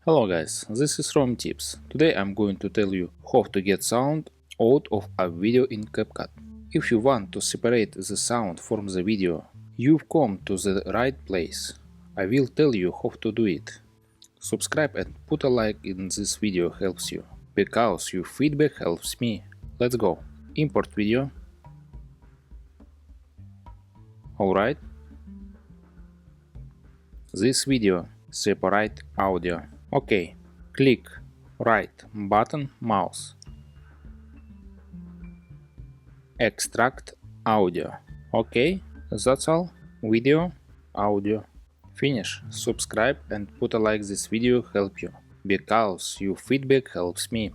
Hello guys, this is Rom Tips. Today I'm going to tell you how to get sound out of a video in CapCut. If you want to separate the sound from the video, you've come to the right place. I will tell you how to do it. Subscribe and put a like in this video helps you, because your feedback helps me. Let's go. Import video. Alright. This video separate audio. OK, click right button mouse. Extract audio. OK, that's all. Video, audio. Finish. Subscribe and put a like this video help you, because your feedback helps me.